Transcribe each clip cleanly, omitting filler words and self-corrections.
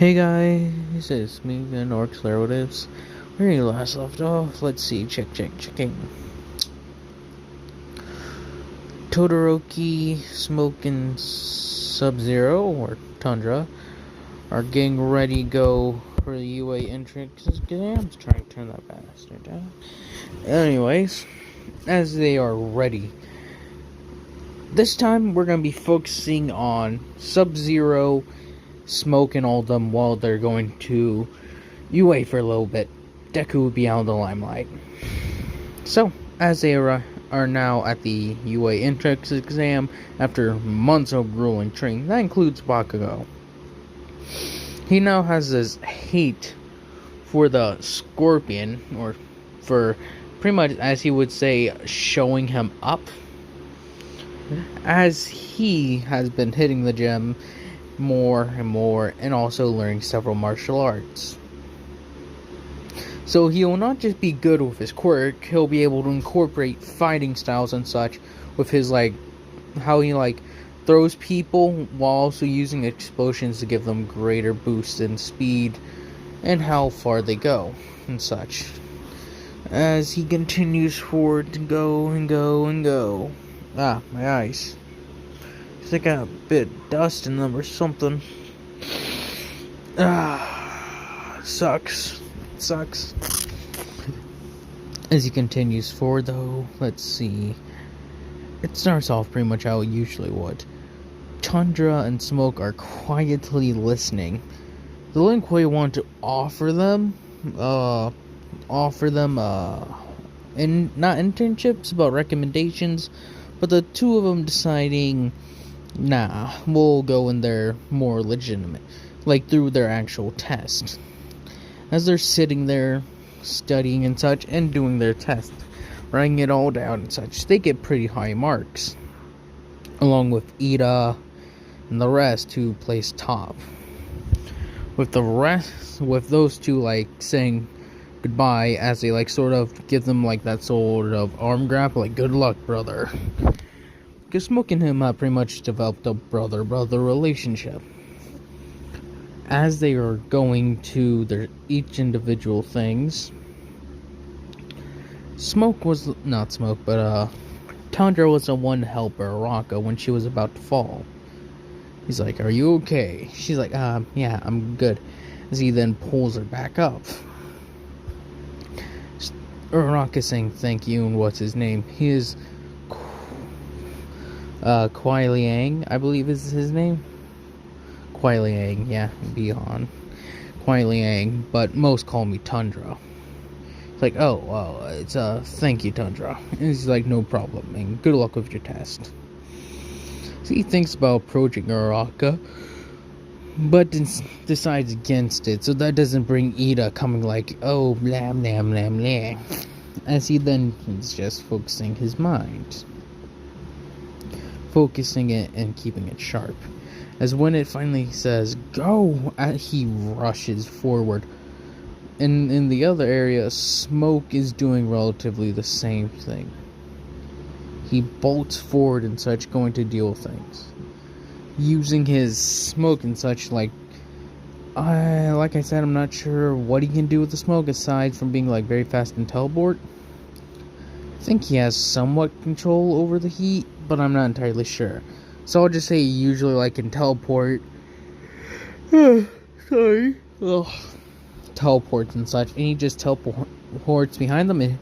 Hey guys, it's me again, Orcs Larvatives. Where you last left off? Let's see, checking. Todoroki, Smoke, and Sub-Zero, or Tundra, are getting ready to go for the UA entrance exams. Trying to turn that bastard down. Anyways, as they are ready, this time we're going to be focusing on Sub-Zero, Smoke, and all of them while they're going to UA for a little bit. Deku would be out of the limelight. So, as they are now at the UA entrance exam after months of grueling training, that includes Bakugo. He now has this hate for the Scorpion, or for pretty much, as he would say, showing him up, as he has been hitting the gym more and more and also learning several martial arts. So he'll not just be good with his quirk, he'll be able to incorporate fighting styles and such with his, how he, throws people while also using explosions to give them greater boost in speed and how far they go and such. As he continues forward to go and go and go. Ah, my eyes. I think I got a bit of dust in them or something. Sucks. As he continues forward, though, let's see. It starts off pretty much how it usually would. Tundra and Smoke are quietly listening. The Lin Kuei want to offer them, not internships, but recommendations, but the two of them deciding, nah, we'll go in there more legitimate, through their actual test. As they're sitting there, studying and such, and doing their test, writing it all down and such, they get pretty high marks, along with Ida and the rest who place top. With those two, saying goodbye as they, sort of give them, that sort of arm grab, good luck, brother. Because Smoke and him have pretty much developed a brother-brother relationship. As they are going to their each individual things, Tundra was the one to help Araka when she was about to fall. He's like, "Are you okay?" She's like, yeah, I'm good." As he then pulls her back up. Araka saying thank you, and what's his name? He is Kuai Liang, I believe is his name. Kuai Liang, yeah, beyond Kuai Liang, but most call me Tundra. It's like, oh, well, it's thank you, Tundra. And he's like, no problem, and good luck with your test. So he thinks about approaching Araka, but decides against it, so that doesn't bring Ida coming oh, blah, blah, blah, blah. As he then is just focusing his mind. Focusing it and keeping it sharp. As when it finally says, go, he rushes forward. And in the other area, Smoke is doing relatively the same thing. He bolts forward and such, going to deal with things. Using his smoke and such, like I said, I'm not sure what he can do with the smoke aside from being very fast and teleport. I think he has somewhat control over the heat, but I'm not entirely sure. So I'll just say he usually can teleport. Sorry. Ugh. Teleports and such, and he just teleports behind them. And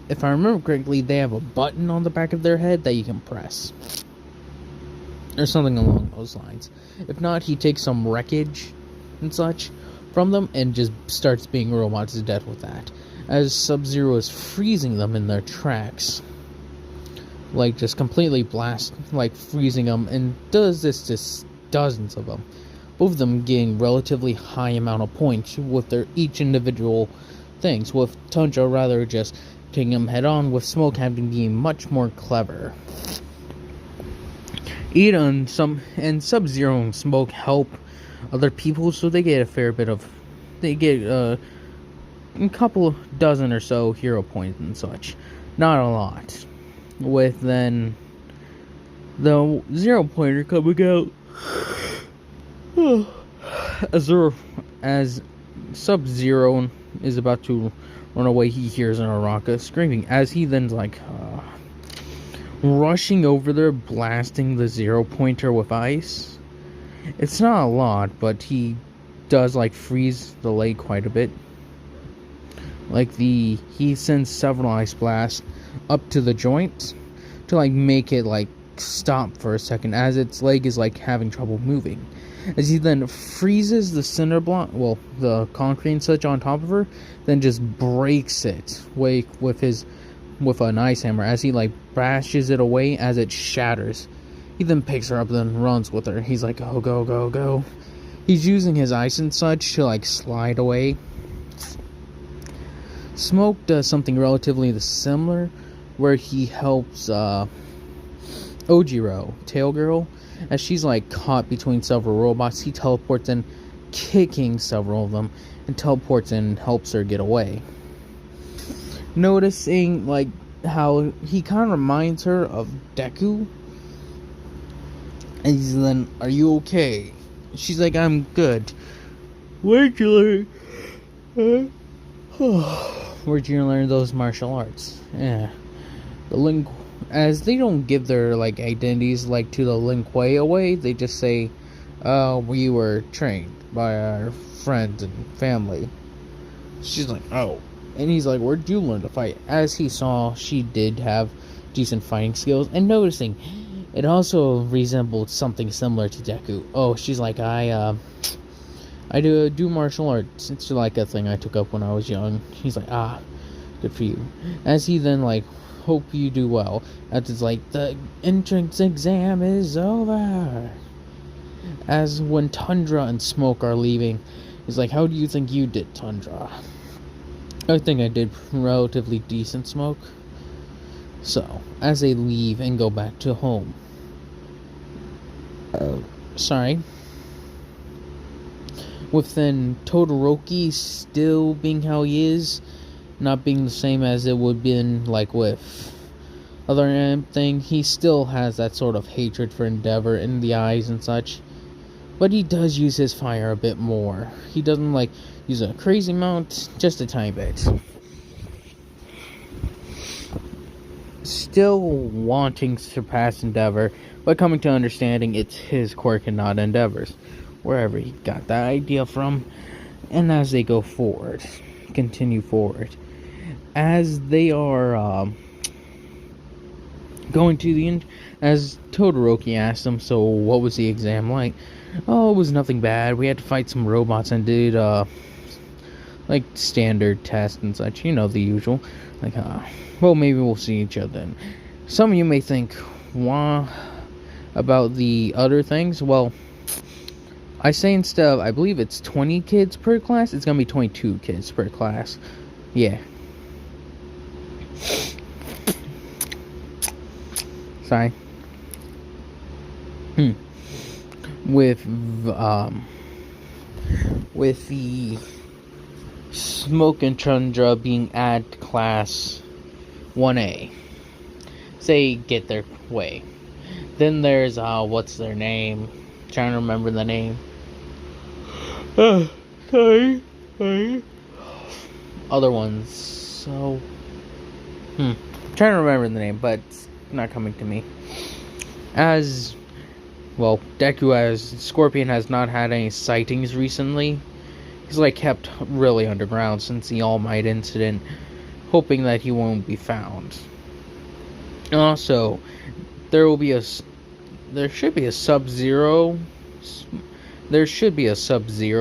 if I remember correctly, they have a button on the back of their head that you can press. Or something along those lines. If not, he takes some wreckage and such from them and just starts being robots to death with that. As Sub-Zero is freezing them in their tracks. Just completely freezing them, and does this to dozens of them. Both of them getting relatively high amount of points with their each individual things, with Tundra rather just taking them head on, with Smoke having been much more clever. Ida and Sub-Zero and Smoke help other people, so they get a fair bit of, a couple dozen or so hero points and such. Not a lot. With then the 0 pointer coming out As Sub-Zero is about to run away, he hears Naraka screaming. As he then's like rushing over there, blasting the zero pointer with ice. It's not a lot, but he does like freeze the lake quite a bit. He sends several ice blasts up to the joint to like make it like stop for a second, as its leg is like having trouble moving. As he then freezes the cinder block, well, the concrete and such on top of her, then just breaks it with an ice hammer, as he like bashes it away as it shatters. He then picks her up and runs with her. He's like, go, go, go, go. He's using his ice and such to like slide away. Smoke does something relatively similar, where he helps Ojiro, Tail Girl, as she's like caught between several robots. He teleports in, kicking several of them, and teleports in and helps her get away. Noticing like how he kind of reminds her of Deku, and he's then, "Are you okay?" She's like, "I'm good." Where'd you learn? Where'd you learn those martial arts? Yeah, as they don't give their like identities like to the Lin Kuei away, they just say, we were trained by our friends and family." She's like, "Oh." And he's like, "Where'd you learn to fight?" As he saw she did have decent fighting skills, and noticing it also resembled something similar to Deku. Oh, she's like, I do martial arts. It's like a thing I took up when I was young. He's like, good for you. As he then like, "Hope you do well." As it's like, the entrance exam is over. As when Tundra and Smoke are leaving, he's like, "How do you think you did, Tundra?" "I think I did relatively decent, Smoke." So, as they leave and go back to home. Sorry. With then Todoroki still being how he is, not being the same as it would been like with other thing, he still has that sort of hatred for Endeavor in the eyes and such. But he does use his fire a bit more. He doesn't like use a crazy amount, just a tiny bit. Still wanting to surpass Endeavor, but coming to understanding it's his quirk and not Endeavor's, wherever he got that idea from. And as they go forward, continue forward, as they are going to the end, as Todoroki asked him, "So what was the exam like?" "Oh, it was nothing bad. We had to fight some robots and did like standard tests and such, you know, the usual. Like, well, maybe we'll see each other then." Some of you may think, why about the other things? Well, I say instead of, I believe it's 20 kids per class, it's gonna be 22 kids per class. Yeah. Sorry. With the Smoke and Tundra being at class 1A. Say get their way. Then there's what's their name? Trying to remember the name. Sorry. Other ones. So trying to remember the name, but it's not coming to me. As well, Deku as Scorpion has not had any sightings recently. He's like kept really underground since the All Might incident, hoping that he won't be found. Also, there should be a Sub-Zero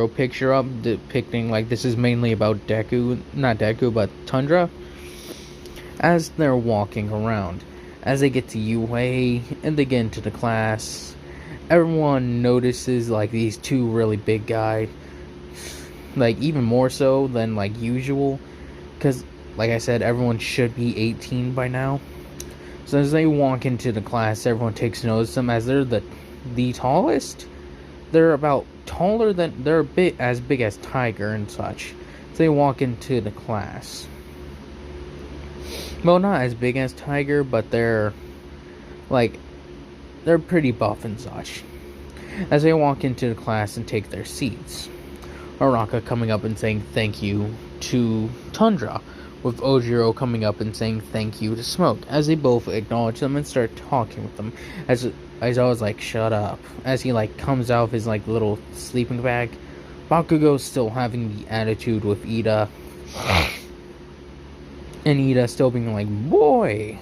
picture up depicting like this is mainly about not Deku, but Tundra. As they're walking around, as they get to UA and they get into the class, everyone notices like these two really big guys, like even more so than like usual, because like I said, everyone should be 18 by now. So as they walk into the class, everyone takes notice of them, as they're the tallest. They're a bit as big as Tiger and such. So they walk into the class. Well, not as big as Tiger, but they're pretty buff and such. as they walk into the class and take their seats. Araka coming up and saying thank you to Tundra, with Ojiro coming up and saying thank you to Smoke, as they both acknowledge them and start talking with them. As Aizawa's like, shut up, as he like comes out of his like little sleeping bag. Bakugo's still having the attitude with Ida, and Ida still being like, boy.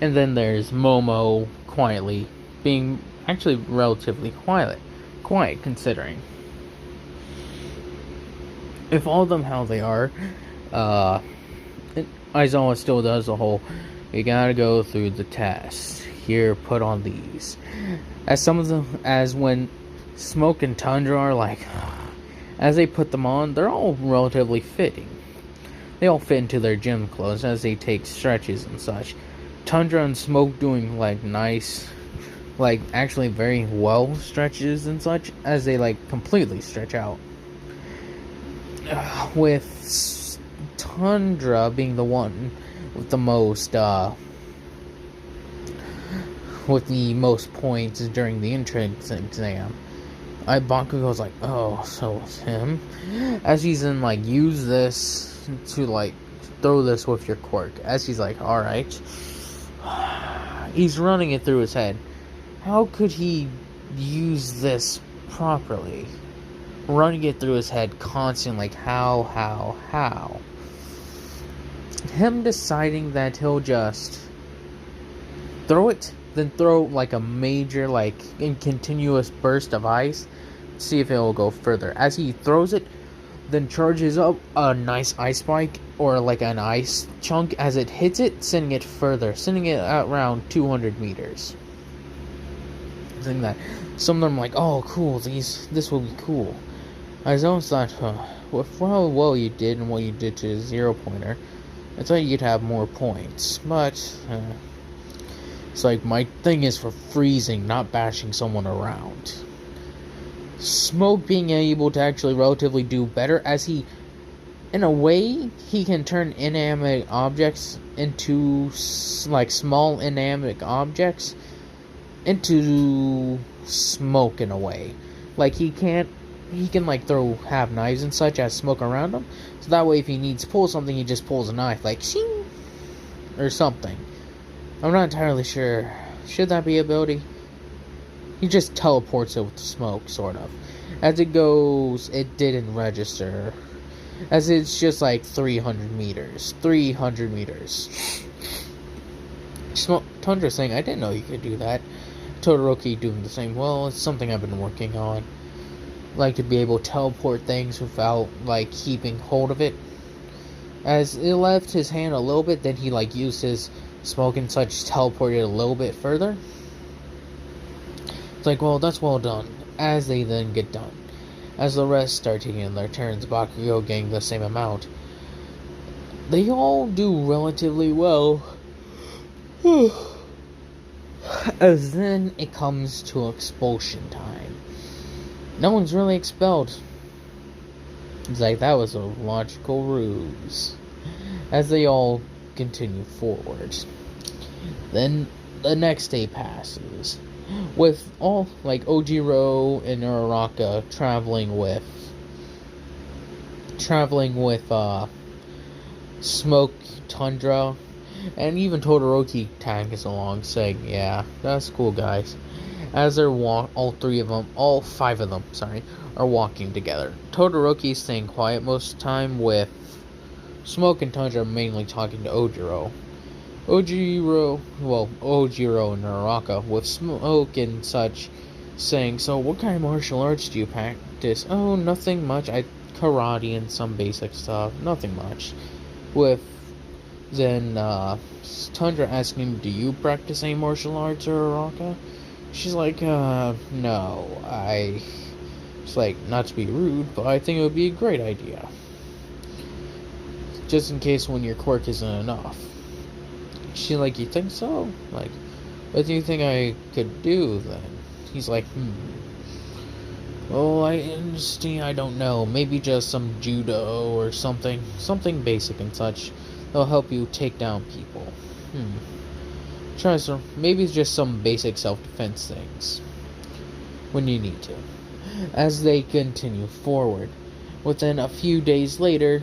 And then there's Momo quietly being actually relatively quiet considering. If all of them how they are, Aizawa still does the whole, you gotta go through the test. Here, put on these. As when Smoke and Tundra are like, as they put them on, they're all relatively fitting. They all fit into their gym clothes as they take stretches and such. Tundra and Smoke doing like nice, like actually very well stretches and such, as they like completely stretch out. With Tundra being the one with the most points during the entrance exam. Bakugo's like, oh, so it's him? As he's in like, use this to like throw this with your quirk. As he's like, alright. He's running it through his head. How could he use this properly? Running it through his head constantly, like, how? Him deciding that he'll just throw it, then throw like a major, like, continuous burst of ice, see if it will go further. As he throws it, then charges up a nice ice spike, or like an ice chunk as it hits it, sending it further, sending it at around 200 meters. Something that some of them are like, oh cool, this will be cool. I always thought, with how well you did and what you did to the 0-pointer, I thought you'd have more points. But it's like, my thing is for freezing, not bashing someone around. Smoke being able to actually relatively do better, as he, in a way, he can turn inanimate objects into, like, small inanimate objects into smoke in a way. Like, he can like have knives and such as smoke around him, so that way if he needs to pull something, he just pulls a knife, like shing, or something. I'm not entirely sure. Should that be ability? He just teleports it with the smoke, sort of. As it goes, it didn't register, as it's just like 300 meters. Tundra saying, I didn't know you could do that. Todoroki doing the same. Well, it's something I've been working on. Like to be able to teleport things without like keeping hold of it. As it left his hand a little bit, then he like used his smoke and such to teleport it a little bit further. It's like, well, that's well done. As they then get done, as the rest start taking their turns, Bakugo getting the same amount. They all do relatively well. As then it comes to expulsion time. No one's really expelled. It's like, that was a logical ruse. As they all continue forward. Then the next day passes, with all, like, Ojiro and Uraraka traveling with Smoke, Tundra, and even Todoroki tags along, saying, yeah, that's cool, guys. As they're all five of them, are walking together. Todoroki's staying quiet most of the time, with Smoke and Tundra mainly talking to Ojiro. Ojiro and Naraka, with Smoke and such, saying, so what kind of martial arts do you practice? Oh, nothing much. Karate and some basic stuff. Nothing much. With then Tundra asking, do you practice any martial arts, Naraka? She's like, no, it's like, not to be rude, but I think it would be a great idea. Just in case when your quirk isn't enough. She's like, you think so? Like, what do you think I could do then? He's like, oh, I understand, I don't know, maybe just some judo or something basic and such. They'll help you take down people. maybe it's just some basic self-defense things when you need to. As they continue forward, within a few days later,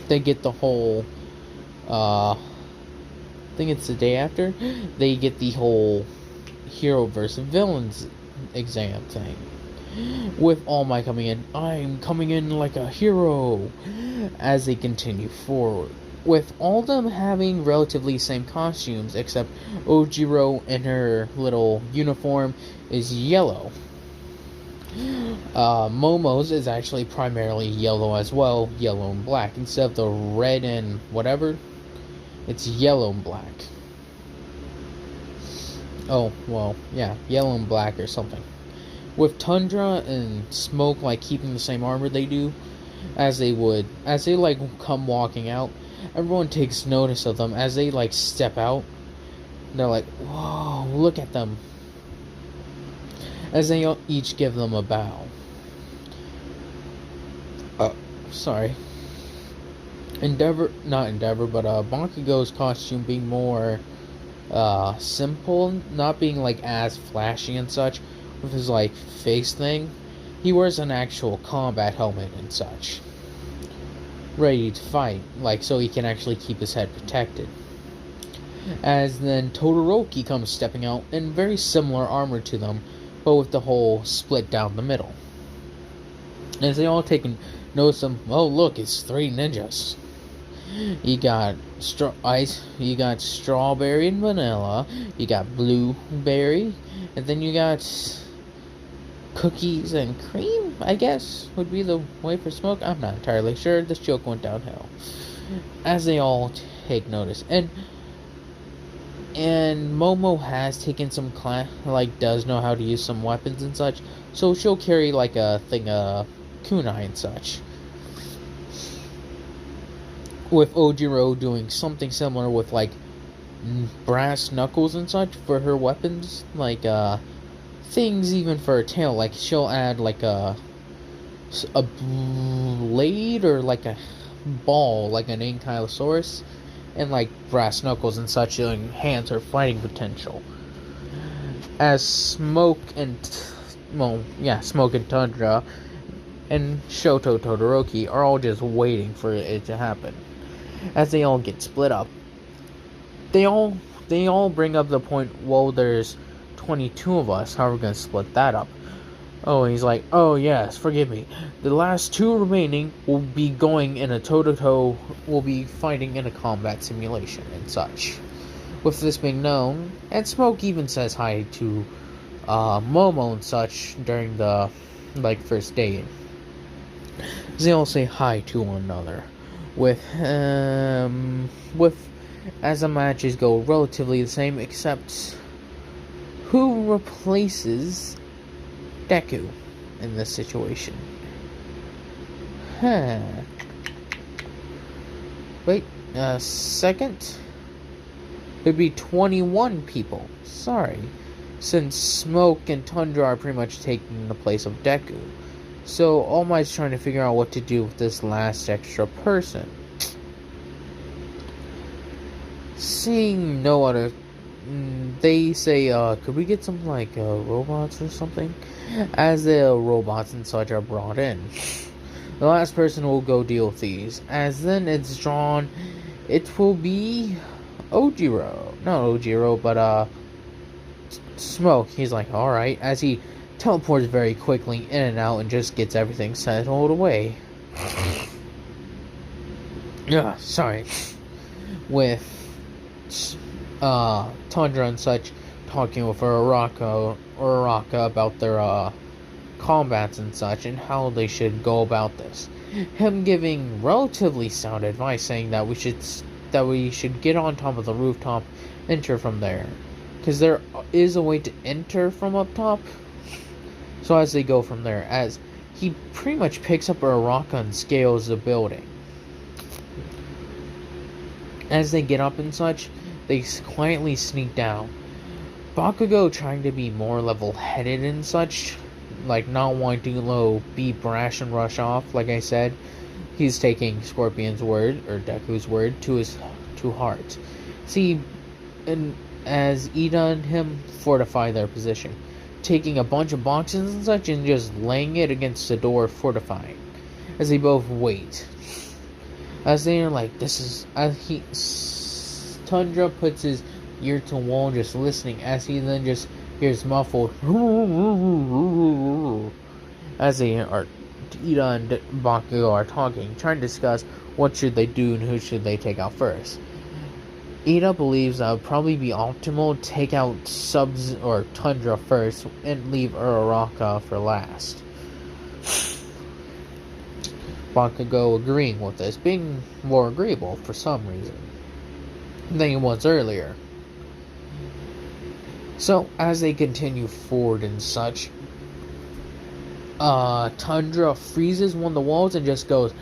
they get the whole, I think it's the day after, they get the whole hero versus villains exam thing. With All Might coming in, I'm coming in like a hero, as they continue forward. With all of them having relatively same costumes, except Ojiro in her little uniform is yellow. Momo's is actually primarily yellow as well, yellow and black. Instead of the red and whatever, it's yellow and black. Oh, well, yeah, yellow and black or something. With Tundra and Smoke like keeping the same armor they do, as they like come walking out, everyone takes notice of them as they like step out. They're like, whoa, look at them. As they each give them a bow. Sorry. Not Endeavor, but Bakugo's costume being more simple, not being like as flashy and such, with his like face thing. He wears an actual combat helmet and such, ready to fight, like so he can actually keep his head protected. As then Todoroki comes stepping out in very similar armor to them, but with the whole split down the middle. As they all take notice of, oh look, it's 3 ninjas. You got you got strawberry and vanilla, you got blueberry, and then you got cookies and cream, I guess, would be the way for Smoke. I'm not entirely sure. This joke went downhill. As they all take notice. And Momo has taken some class, like, does know how to use some weapons and such. So she'll carry, like, a thing of kunai and such. With Ojiro doing something similar with, like, brass knuckles and such for her weapons. Like, things even for her tail. Like, she'll add, like, a blade or, like, a ball, like an ankylosaurus. And like brass knuckles and such to enhance her fighting potential. As Smoke and Tundra and Shoto Todoroki are all just waiting for it to happen. As they all get split up, they all bring up the point, well, there's 22 of us, how are we gonna split that up? Oh, he's like, oh yes, forgive me. The last 2 remaining will be going in a toe-to-toe, will be fighting in a combat simulation and such. With this being known, and Smoke even says hi to Momo and such during the, like, first date. They all say hi to one another. With as the matches go relatively the same, except who replaces Deku in this situation. Wait a second. It'd be 21 people. Sorry. Since Smoke and Tundra are pretty much taking the place of Deku. So All Might's trying to figure out what to do with this last extra person. Seeing no other, they say, could we get some, like, robots or something? As the robots and such are brought in. The last person will go deal with these. As then it's drawn, it will be Ojiro. Not Ojiro, but, Smoke. He's like, alright. As he teleports very quickly in and out and just gets everything settled away. Yeah, sorry. With Tundra and such talking with Uraraka about their combats and such and how they should go about this. Him giving relatively sound advice, saying that we should get on top of the rooftop, enter from there, because there is a way to enter from up top. So as they go from there, as he pretty much picks up Uraraka and scales the building. As they get up and such, they quietly sneak down. Bakugo trying to be more level-headed and such, like not wanting to be brash and rush off. Like I said, he's taking Scorpion's word, or Deku's word, to heart. See, and as Ida and him fortify their position, taking a bunch of boxes and such and just laying it against the door, fortifying. As they both wait, as they are like, this is Tundra puts his ear to the wall, just listening. As he then just hears muffled, as they are, Ida and Bakugo are talking, trying to discuss what should they do and who should they take out first. Ida believes that it would probably be optimal to take out or Tundra first and leave Uraraka for last. Bakugo agreeing with this, being more agreeable for some reason than he was earlier. So, as they continue forward and such, Tundra freezes one of the walls and just goes,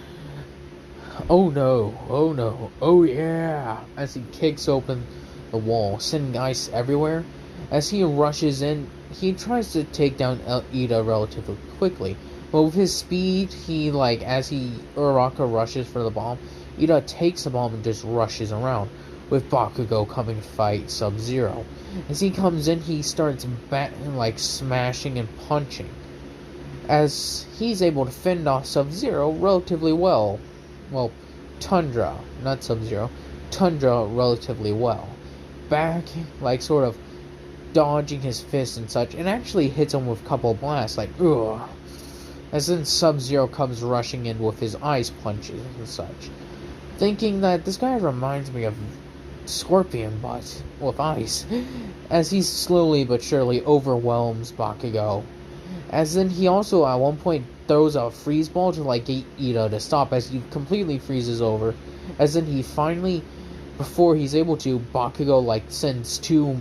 oh no, oh yeah, as he kicks open the wall, sending ice everywhere. As he rushes in, he tries to take down Ida relatively quickly, but with his speed, as Uraraka rushes for the bomb, Ida takes the bomb and just rushes around, with Bakugo coming to fight Sub-Zero. As he comes in, he starts smashing and punching, as he's able to fend off Sub-Zero relatively well. Well, Tundra, not Sub-Zero, Tundra relatively well. Sort of dodging his fists and such, and actually hits him with a couple of blasts, ugh. As then Sub-Zero comes rushing in with his ice punches and such, thinking that this guy reminds me of Scorpion, but with ice, as he slowly but surely overwhelms Bakugo. As then he also at one point throws a freeze ball to get Ida to stop, as he completely freezes over. As then he finally, before he's able to, Bakugo sends two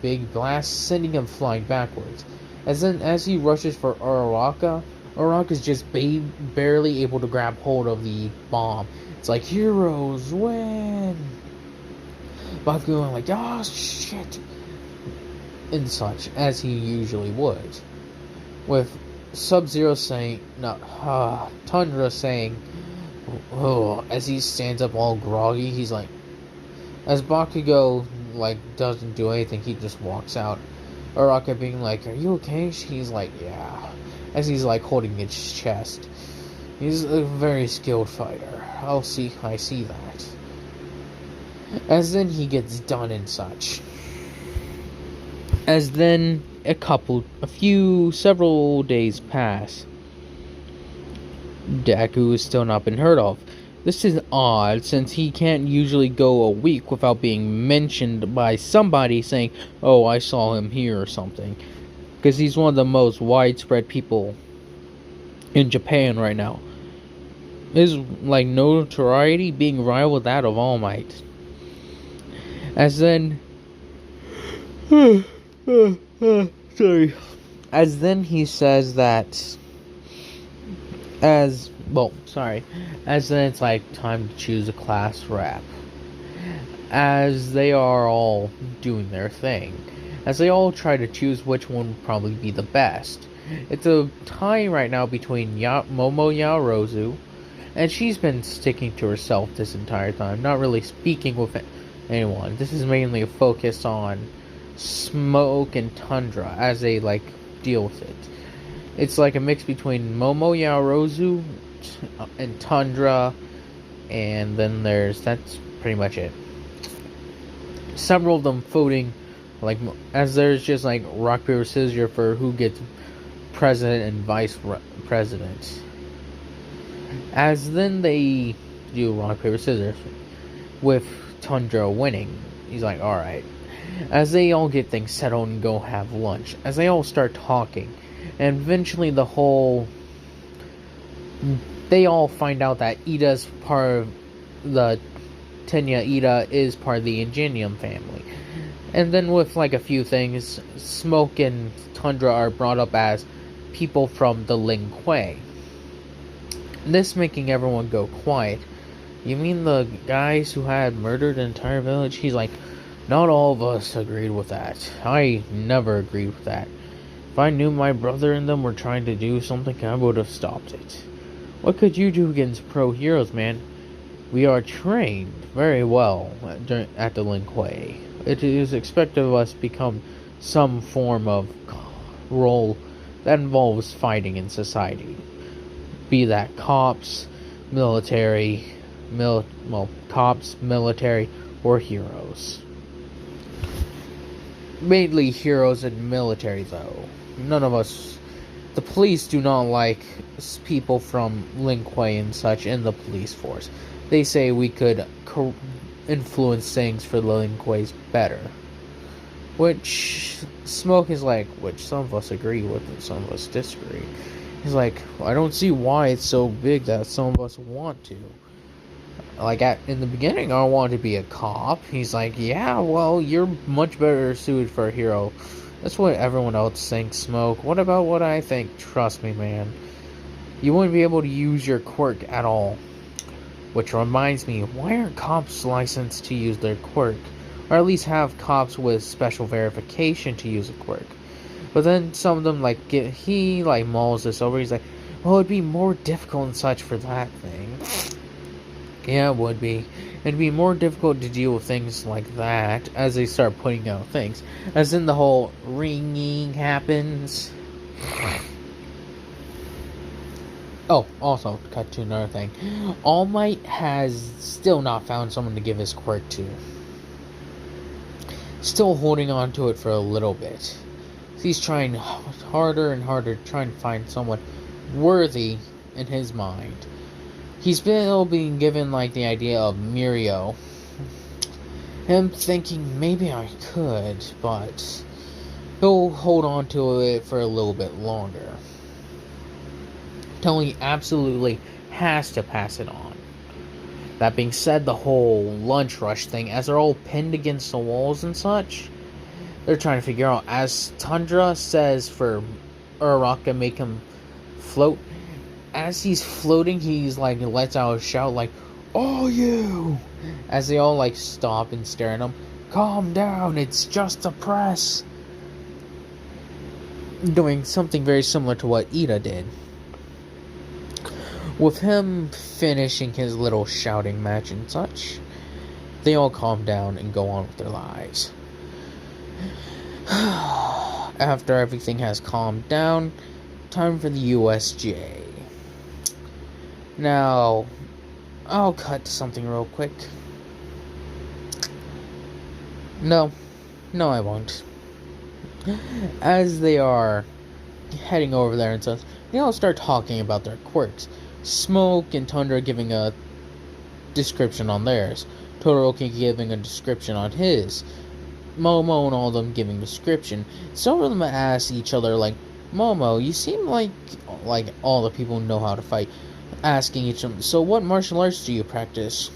big blasts, sending him flying backwards. As he rushes for Uraraka's just barely able to grab hold of the bomb. It's like, heroes win! Bakugo oh shit! And such, as he usually would. With Sub-Zero saying, Tundra saying, oh, as he stands up all groggy, he's like, as Bakugo, doesn't do anything, he just walks out. Uraraka being like, are you okay? He's like, yeah. As he's holding his chest. He's a very skilled fighter. I see that. As then he gets done and such. As then several days pass. Deku has still not been heard of. This is odd, since he can't usually go a week without being mentioned by somebody saying, oh, I saw him here or something. Because he's one of the most widespread people in Japan right now. His notoriety being rivaled with that of All Might. As then sorry. As then he says that as then it's time to choose a class rep. As they are all doing their thing. As they all try to choose which one would probably be the best. It's a tie right now between Momo Yaoyorozu, and she's been sticking to herself this entire time, not really speaking with anyone. This is mainly a focus on Smoke and Tundra as they deal with it. It's a mix between Momo Yaoyorozu and Tundra, and then that's pretty much it. Several of them voting, as there's just rock paper scissors for who gets president and vice president. As then they do rock paper scissors, with Tundra winning. He's like, alright. As they all get things settled and go have lunch, as they all start talking, and eventually they all find out that Ida's part of the Tenya Ida is part of the Ingenium family. And then with a few things, Smoke and Tundra are brought up as people from the Ling Kuei. This making everyone go quiet. You mean the guys who had murdered an entire village? He's like, not all of us agreed with that. I never agreed with that. If I knew my brother and them were trying to do something, I would have stopped it. What could you do against pro heroes, man? We are trained very well at the Lin Kuei. It is expected of us to become some form of role that involves fighting in society. Be that cops, military, cops, military, or heroes. Mainly heroes and military, though. None of us. The police do not like people from Lin Kuei and such in the police force. They say we could influence things for the Lin Kuei's better. Which Smoke is like, which some of us agree with and some of us disagree. He's like, I don't see why it's so big that some of us want to. Like, in the beginning, I wanted to be a cop. He's like, yeah, well, you're much better suited for a hero. That's what everyone else thinks, Smoke. What about what I think? Trust me, man. You wouldn't be able to use your quirk at all. Which reminds me, why aren't cops licensed to use their quirk? Or at least have cops with special verification to use a quirk. But then some of them, he mulls this over. He's like, well, it'd be more difficult and such for that thing. Yeah, it would be. It'd be more difficult to deal with things like that as they start putting out things. As in the whole ringing happens. Oh, also, cut to another thing. All Might has still not found someone to give his quirk to. Still holding on to it for a little bit. He's trying harder and harder, trying to find someone worthy in his mind. He's still being given, the idea of Mirio. Him thinking, maybe I could, but he'll hold on to it for a little bit longer. Till he absolutely has to pass it on. That being said, the whole lunch rush thing, as they're all pinned against the walls and such, they're trying to figure out, as Tundra says for Uraraka, make him float. As he's floating, he's lets out a shout "Oh, you!" As they all stop and stare at him. Calm down, it's just the press. Doing something very similar to what Ida did. With him finishing his little shouting match and such, they all calm down and go on with their lives. After everything has calmed down, time for the USJ. Now, I'll cut to something real quick. No, I won't. As they are heading over there and such, they all start talking about their quirks. Smoke and Tundra giving a description on theirs. Todoroki giving a description on his. Momo and all of them giving description. Some of them ask each other Momo, you seem like all the people know how to fight. Asking each of them, so what martial arts do you practice?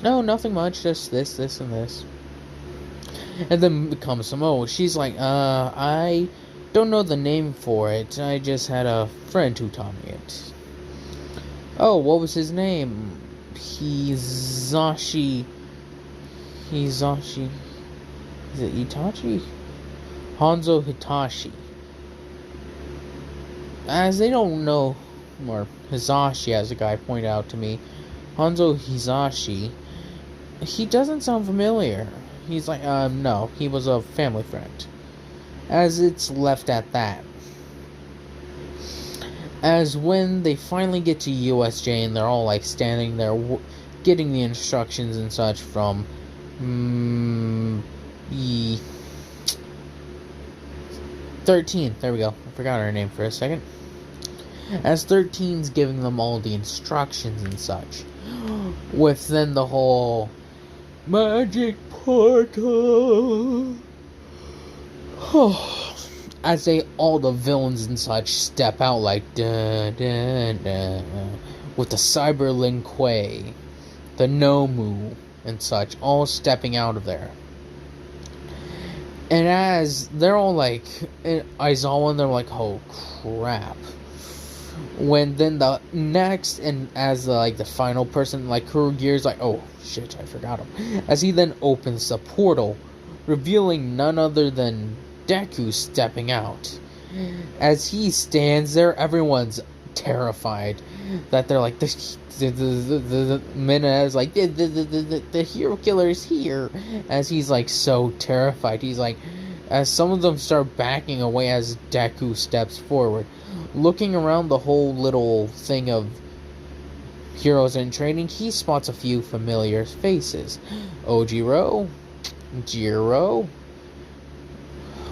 Oh, nothing much, just this, and this. And then becomes Momo. She's I don't know the name for it. I just had a friend who taught me it. Oh, what was his name? Hizashi. Is it Itachi? Hanzo Hitachi. As they don't know, or Hizashi, as a guy pointed out to me, Hanzo Hizashi, he doesn't sound familiar. He's no, he was a family friend. As it's left at that. As when they finally get to USJ and they're all standing there getting the instructions and such from 13. There we go. I forgot her name for a second. As 13's giving them all the instructions and such. With then the whole magic portal. As all the villains and such step out dun, dun, dun, with the Cyber Lin Kuei, the Nomu and such, all stepping out of there. And as they're all Aizawa, and they're oh crap. When then the next, and as the final person, Kurogear's oh shit, I forgot him. As he then opens the portal, revealing none other than Deku stepping out. As he stands there, everyone's terrified. that they're like the minute is like the hero killer is here, as he's like so terrified. He's like, as some of them start backing away as Deku steps forward, looking around the whole little thing of heroes in training, he spots a few familiar faces. Ojiro, Jiro,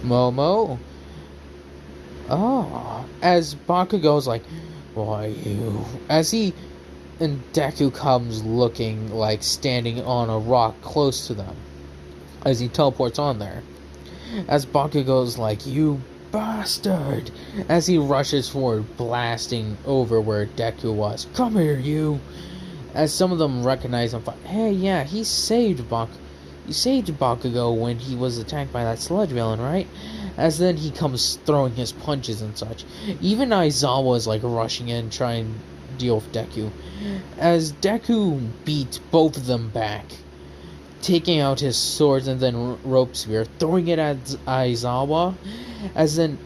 Momo. Oh, as Bakugo's like, why you? As he and Deku comes looking like standing on a rock close to them, as he teleports on there. As Bakugo's like, you bastard! As he rushes forward, blasting over where Deku was. Come here, you! As some of them recognize him, hey, yeah, he saved Bakugo when he was attacked by that sludge villain, right? As then he comes throwing his punches and such. Even Aizawa is like rushing in, trying to deal with Deku. As Deku beats both of them back, taking out his swords and then rope spear, throwing it at Aizawa. As then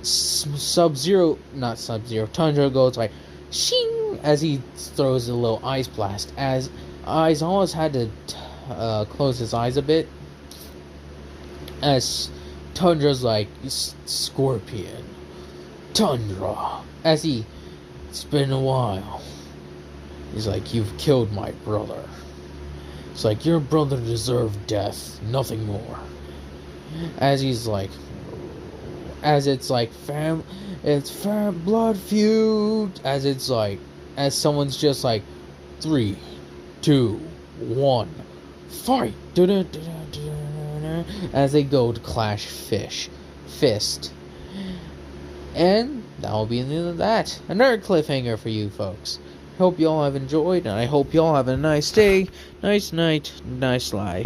Tundra goes like, shing, as he throws a little ice blast. As Aizawa's had to close his eyes a bit, as Tundra's like, Scorpion, Tundra, as it's been a while. He's like, you've killed my brother. It's like, your brother deserved death, nothing more. As he's like, as it's like, blood feud. As it's like, as someone's just like, 3, 2, 1, fight. As they go to clash fist. And that will be the end of that. Another cliffhanger for you folks. Hope you all have enjoyed, and I hope you all have a nice day, nice night, nice life.